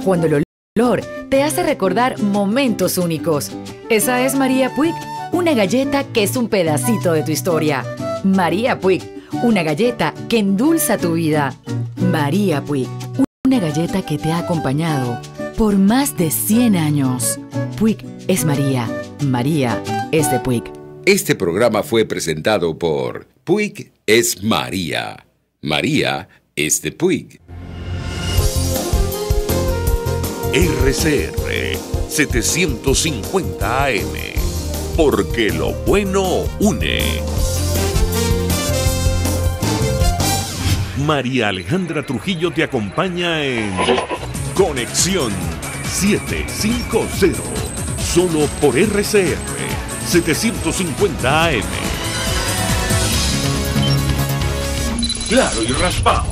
Cuando el olor te hace recordar momentos únicos. Esa es María Puig, una galleta que es un pedacito de tu historia. María Puig, una galleta que endulza tu vida. María Puig, una galleta que te ha acompañado por más de 100 años. Puig es María. María es de Puig. Este programa fue presentado por Puig es María. María es de Puig. RCR 750 AM, porque lo bueno une. María Alejandra Trujillo te acompaña en Conexión 750, solo por RCR 750 AM. Claro y raspado.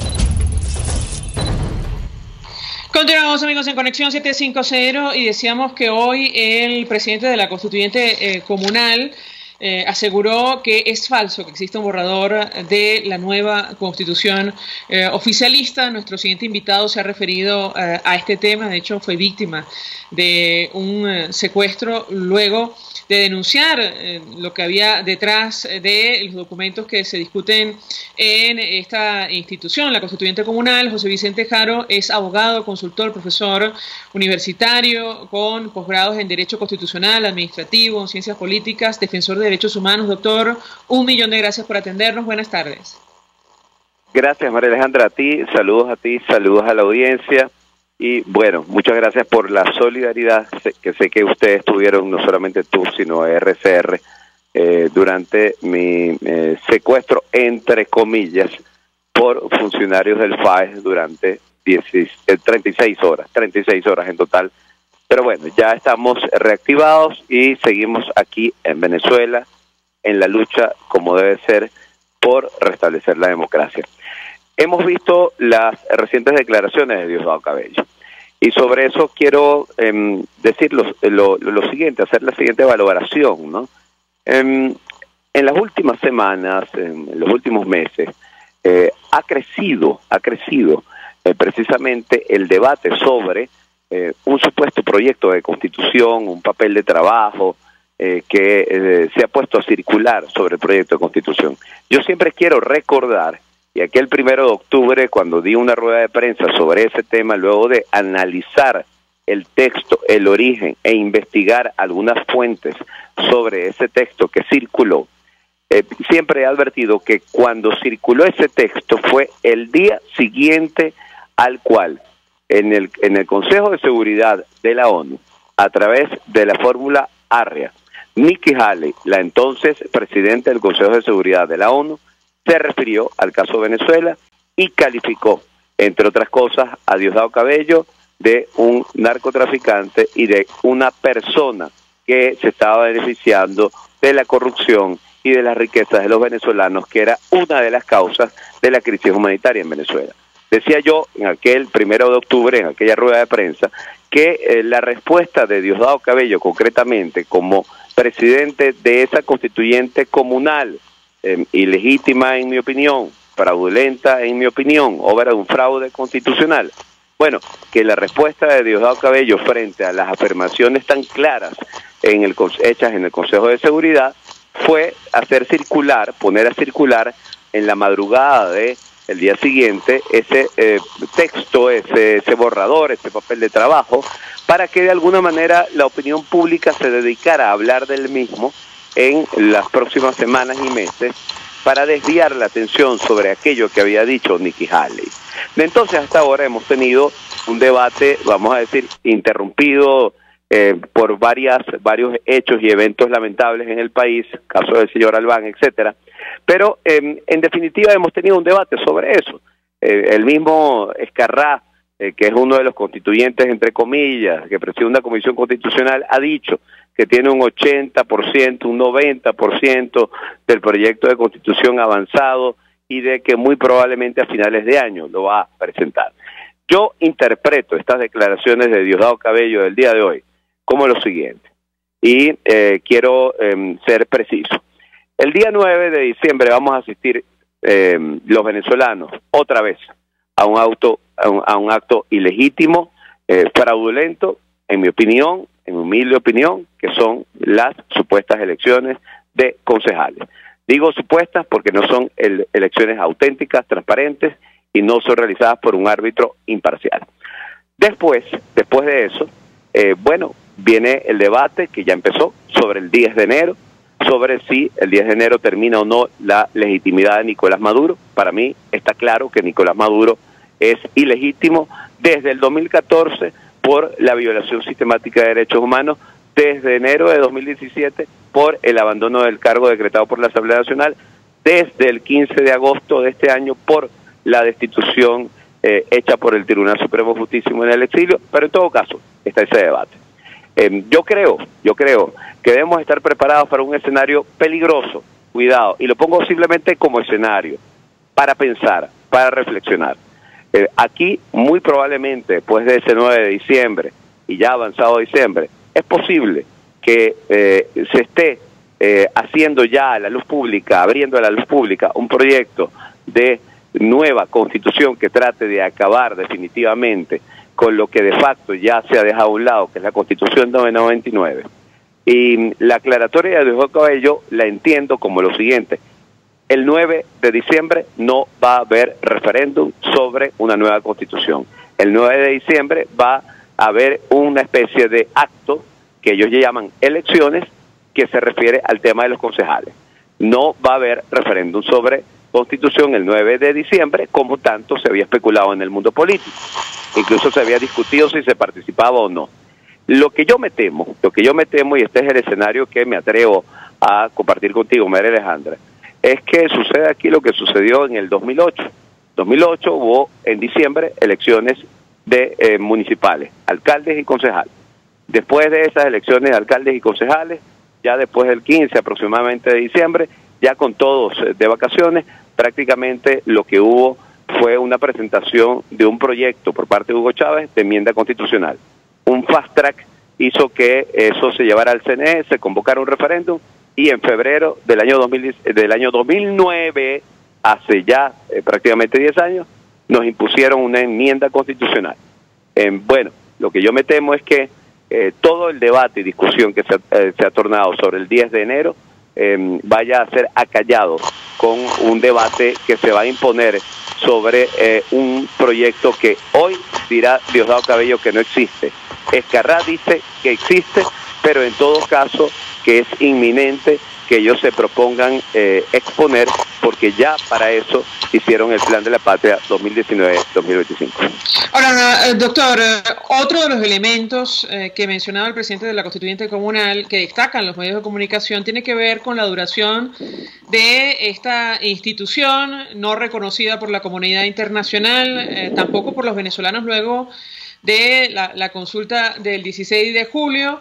Continuamos, amigos, en Conexión 750 y decíamos que hoy el presidente de la Constituyente Comunal aseguró que es falso que exista un borrador de la nueva Constitución oficialista. Nuestro siguiente invitado se ha referido a este tema, de hecho fue víctima de un secuestro luego de denunciar lo que había detrás de los documentos que se discuten en esta institución, la Constituyente Comunal. José Vicente Jaro es abogado, consultor, profesor universitario con posgrados en Derecho Constitucional, Administrativo, en Ciencias Políticas, defensor de derechos humanos. Doctor, 1.000.000 de gracias por atendernos. Buenas tardes. Gracias, María Alejandra, a ti, saludos a la audiencia. Y bueno, muchas gracias por la solidaridad que sé que ustedes tuvieron, no solamente tú, sino RCR, durante mi secuestro, entre comillas, por funcionarios del FAES durante 36 horas en total. Pero bueno, ya estamos reactivados y seguimos aquí en Venezuela en la lucha, como debe ser, por restablecer la democracia. Hemos visto las recientes declaraciones de Diosdado Cabello y sobre eso quiero decir lo siguiente, hacer la siguiente valoración, ¿no? En las últimas semanas, en los últimos meses, ha crecido precisamente el debate sobre un supuesto proyecto de constitución, un papel de trabajo que se ha puesto a circular sobre el proyecto de constitución. Yo siempre quiero recordar, y aquel 1 de octubre, cuando di una rueda de prensa sobre ese tema, luego de analizar el texto, el origen e investigar algunas fuentes sobre ese texto que circuló, siempre he advertido que cuando circuló ese texto fue el día siguiente al cual en el Consejo de Seguridad de la ONU, a través de la fórmula ARREA, Nikki Haley, la entonces presidenta del Consejo de Seguridad de la ONU, se refirió al caso Venezuela y calificó, entre otras cosas, a Diosdado Cabello de un narcotraficante y de una persona que se estaba beneficiando de la corrupción y de las riquezas de los venezolanos, que era una de las causas de la crisis humanitaria en Venezuela. Decía yo en aquel 1 de octubre, en aquella rueda de prensa, que la respuesta de Diosdado Cabello, concretamente como presidente de esa constituyente comunal, ilegítima en mi opinión, fraudulenta en mi opinión, obra de un fraude constitucional. Bueno, que la respuesta de Diosdado Cabello frente a las afirmaciones tan claras hechas en el Consejo de Seguridad fue hacer circular, poner a circular en la madrugada del día siguiente ese texto, ese borrador, ese papel de trabajo, para que de alguna manera la opinión pública se dedicara a hablar del mismo en las próximas semanas y meses, para desviar la atención sobre aquello que había dicho Nikki Haley. De entonces hasta ahora hemos tenido un debate, vamos a decir, interrumpido por varios hechos y eventos lamentables en el país, caso del señor Albán, etcétera. Pero en definitiva hemos tenido un debate sobre eso. El mismo Escarrá, que es uno de los constituyentes, entre comillas, que preside una comisión constitucional, ha dicho que tiene un 80%, un 90% del proyecto de constitución avanzado y de que muy probablemente a finales de año lo va a presentar. Yo interpreto estas declaraciones de Diosdado Cabello del día de hoy como lo siguiente, y quiero ser preciso. El día 9 de diciembre vamos a asistir los venezolanos otra vez a un acto ilegítimo, fraudulento, en mi opinión, en mi humilde opinión, que son las supuestas elecciones de concejales. Digo supuestas porque no son elecciones auténticas, transparentes, y no son realizadas por un árbitro imparcial. Después de eso, bueno, viene el debate que ya empezó sobre el 10 de enero, sobre si el 10 de enero termina o no la legitimidad de Nicolás Maduro. Para mí está claro que Nicolás Maduro es ilegítimo desde el 2014 por la violación sistemática de derechos humanos, desde enero de 2017 por el abandono del cargo decretado por la Asamblea Nacional, desde el 15 de agosto de este año por la destitución hecha por el Tribunal Supremo de Justicia en el exilio, pero en todo caso está ese debate. Yo creo que debemos estar preparados para un escenario peligroso, cuidado, y lo pongo simplemente como escenario, para pensar, para reflexionar. Aquí, muy probablemente, después de ese 9 de diciembre, y ya avanzado diciembre, es posible que se esté haciendo ya a la luz pública, abriendo a la luz pública, un proyecto de nueva constitución que trate de acabar definitivamente con lo que de facto ya se ha dejado a un lado, que es la Constitución de 99. Y la aclaratoria de Diosdado Cabello la entiendo como lo siguiente: el 9 de diciembre no va a haber referéndum sobre una nueva Constitución. El 9 de diciembre va a haber una especie de acto que ellos llaman elecciones, que se refiere al tema de los concejales. No va a haber referéndum sobre Constitución el 9 de diciembre, como tanto se había especulado en el mundo político. incluso se había discutido si se participaba o no. Lo que yo me temo, y este es el escenario que me atrevo a compartir contigo, María Alejandra, es que sucede aquí lo que sucedió en el 2008. 2008 hubo en diciembre elecciones de municipales, alcaldes y concejales. Después de esas elecciones de alcaldes y concejales, ya después del 15 aproximadamente de diciembre, ya con todos de vacaciones, prácticamente lo que hubo fue una presentación de un proyecto por parte de Hugo Chávez de enmienda constitucional. Un fast track hizo que eso se llevara al CNE, se convocara un referéndum y en febrero del año 2009, hace ya prácticamente 10 años, nos impusieron una enmienda constitucional. Bueno, lo que yo me temo es que todo el debate y discusión que se ha tornado sobre el 10 de enero vaya a ser acallado con un debate que se va a imponer sobre un proyecto que hoy dirá Diosdado Cabello que no existe. Escarrá dice que existe, pero en todo caso que es inminente que ellos se propongan exponer, porque ya para eso hicieron el Plan de la Patria 2019-2025. Ahora, doctor, otro de los elementos que mencionaba el presidente de la Constituyente Comunal, que destacan los medios de comunicación, tiene que ver con la duración de esta institución no reconocida por la comunidad internacional, tampoco por los venezolanos luego de la consulta del 16 de julio.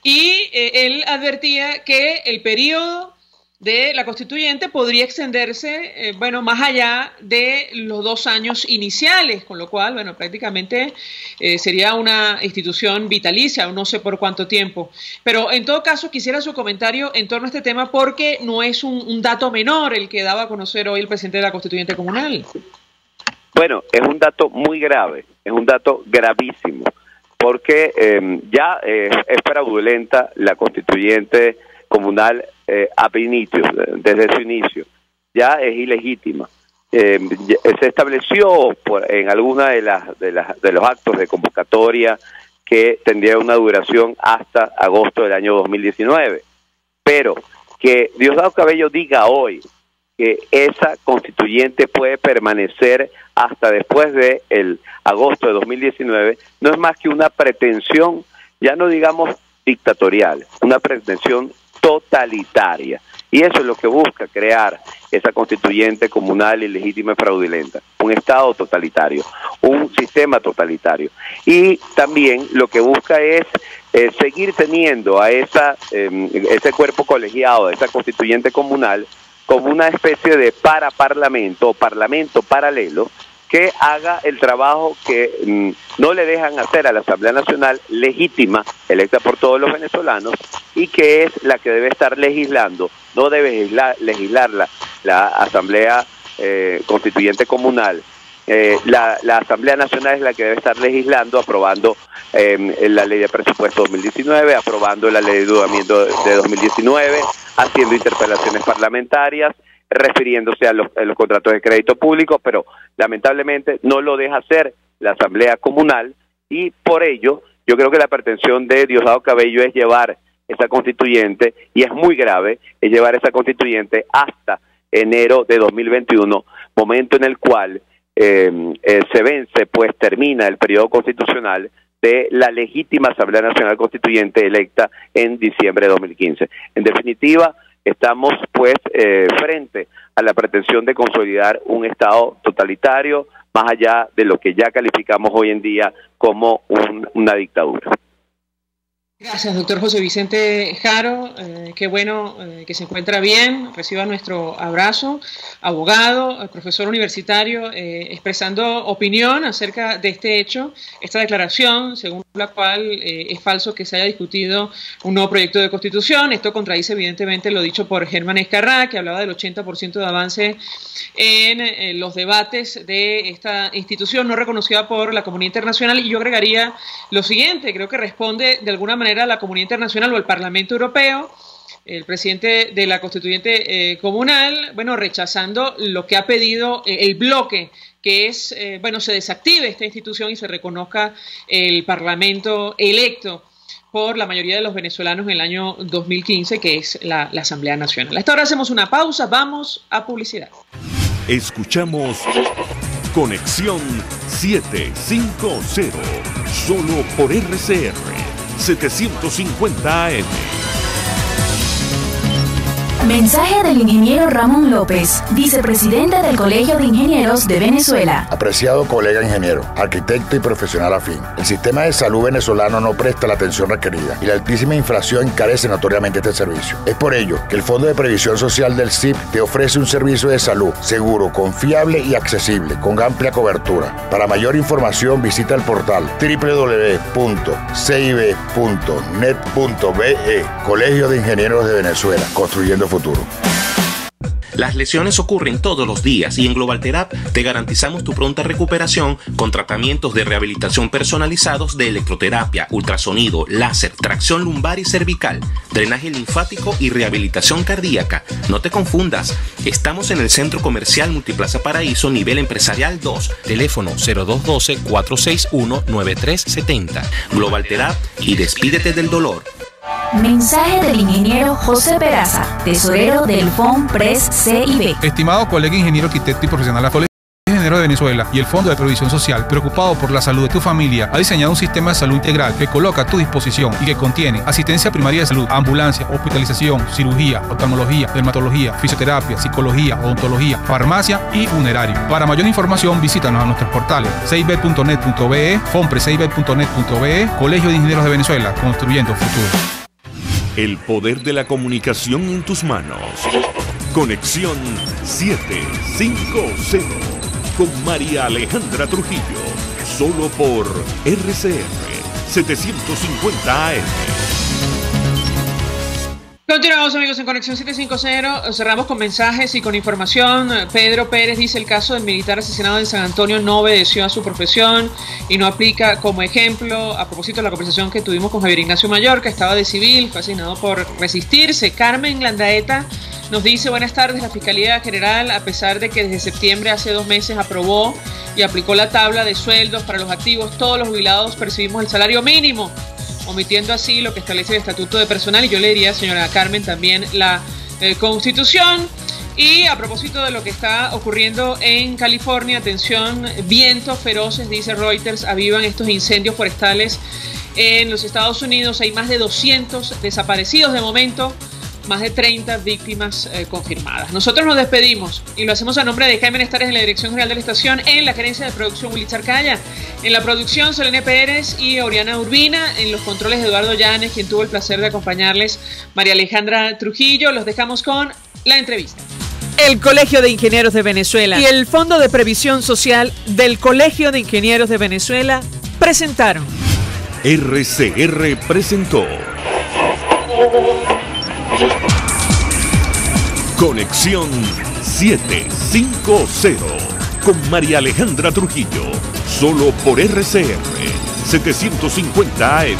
Y él advertía que el periodo de la constituyente podría extenderse, más allá de los 2 años iniciales, con lo cual, prácticamente sería una institución vitalicia, no sé por cuánto tiempo. Pero en todo caso quisiera su comentario en torno a este tema, porque no es un dato menor el que daba a conocer hoy el presidente de la Constituyente Comunal. Bueno, es un dato muy grave, es un dato gravísimo, porque ya es fraudulenta la Constituyente Comunal desde su inicio, ya es ilegítima. Se estableció en alguna de los actos de convocatoria que tendría una duración hasta agosto del año 2019, pero que Diosdado Cabello diga hoy que esa constituyente puede permanecer hasta después de el agosto de 2019, no es más que una pretensión, ya no digamos dictatorial, una pretensión totalitaria. Y eso es lo que busca crear esa constituyente comunal ilegítima y fraudulenta, un Estado totalitario, un sistema totalitario. Y también lo que busca es seguir teniendo a ese cuerpo colegiado, a esa constituyente comunal, como una especie de parlamento o parlamento paralelo que haga el trabajo que no le dejan hacer a la Asamblea Nacional legítima, electa por todos los venezolanos, y que es la que debe estar legislando. No debe legislar la Asamblea Constituyente Comunal. La Asamblea Nacional es la que debe estar legislando, aprobando la ley de presupuesto 2019, aprobando la ley de endeudamiento de 2019, haciendo interpelaciones parlamentarias, refiriéndose a los contratos de crédito público, pero lamentablemente no lo deja hacer la Asamblea Comunal, y por ello yo creo que la pretensión de Diosdado Cabello es llevar esa constituyente, y es muy grave, es llevar esa constituyente hasta enero de 2021, momento en el cual se vence, pues termina el periodo constitucional de la legítima Asamblea Nacional Constituyente electa en diciembre de 2015. En definitiva, estamos pues frente a la pretensión de consolidar un Estado totalitario, más allá de lo que ya calificamos hoy en día como una dictadura. Gracias, doctor José Vicente Jaro. Qué bueno que se encuentra bien. Reciba nuestro abrazo. Abogado, profesor universitario, expresando opinión acerca de este hecho, esta declaración según la cual es falso que se haya discutido un nuevo proyecto de constitución. Esto contradice evidentemente lo dicho por Germán Escarrá, que hablaba del 80% de avance en los debates de esta institución no reconocida por la comunidad internacional. Y yo agregaría lo siguiente: creo que responde de alguna manera a la comunidad internacional o el Parlamento Europeo, el presidente de la Constituyente Comunal, rechazando lo que ha pedido el bloque, que es, se desactive esta institución y se reconozca el Parlamento electo por la mayoría de los venezolanos en el año 2015, que es la Asamblea Nacional. A esta hora hacemos una pausa, vamos a publicidad. Escuchamos Conexión 750, solo por RCR 750 AM. Mensaje del ingeniero Ramón López, vicepresidente del Colegio de Ingenieros de Venezuela. Apreciado colega ingeniero, arquitecto y profesional afín, el sistema de salud venezolano no presta la atención requerida y la altísima inflación encarece notoriamente este servicio. Es por ello que el Fondo de Previsión Social del CIP te ofrece un servicio de salud seguro, confiable y accesible, con amplia cobertura. Para mayor información visita el portal www.cib.net.be. Colegio de Ingenieros de Venezuela, construyendo futuro. Las lesiones ocurren todos los días y en Globalterap te garantizamos tu pronta recuperación con tratamientos de rehabilitación personalizados de electroterapia, ultrasonido, láser, tracción lumbar y cervical, drenaje linfático y rehabilitación cardíaca. No te confundas, estamos en el Centro Comercial Multiplaza Paraíso, nivel empresarial 2, teléfono 0212-461-9370. Globalterap y despídete del dolor. Mensaje del ingeniero José Peraza, tesorero del FONPRES CIB. Estimado colega ingeniero, arquitecto y profesional, la Colegio de Ingenieros de Venezuela y el Fondo de Previsión Social, preocupado por la salud de tu familia, ha diseñado un sistema de salud integral que coloca a tu disposición y que contiene asistencia primaria de salud, ambulancia, hospitalización, cirugía, oftalmología, dermatología, fisioterapia, psicología, odontología, farmacia y funerario. Para mayor información, visítanos a nuestros portales cib.net.be, fonprescib.net.be, Colegio de Ingenieros de Venezuela, construyendo futuro. El poder de la comunicación en tus manos. Conexión 750 con María Alejandra Trujillo. Solo por RCR 750 AM. Continuamos, amigos, en Conexión 750. Cerramos con mensajes y con información. Pedro Pérez dice: el caso del militar asesinado en San Antonio no obedeció a su profesión y no aplica como ejemplo. A propósito de la conversación que tuvimos con Javier Ignacio Mayor, que estaba de civil, fue asesinado por resistirse. Carmen Landaeta nos dice: buenas tardes, la Fiscalía General, a pesar de que desde septiembre, hace 2 meses, aprobó y aplicó la tabla de sueldos para los activos, todos los jubilados percibimos el salario mínimo, omitiendo así lo que establece el Estatuto de Personal, y yo le diría, señora Carmen, también la Constitución. Y a propósito de lo que está ocurriendo en California, atención, vientos feroces, dice Reuters, avivan estos incendios forestales en los Estados Unidos. Hay más de 200 desaparecidos de momento, más de 30 víctimas confirmadas. Nosotros nos despedimos y lo hacemos a nombre de Jaime Nestares en la dirección general de la estación, en la gerencia de producción Willy Charcaya, en la producción Selene Pérez y Oriana Urbina, en los controles Eduardo Llanes, quien tuvo el placer de acompañarles, María Alejandra Trujillo. Los dejamos con la entrevista. El Colegio de Ingenieros de Venezuela y el Fondo de Previsión Social del Colegio de Ingenieros de Venezuela presentaron. RCR presentó Conexión 750 con María Alejandra Trujillo, solo por RCR 750 AM.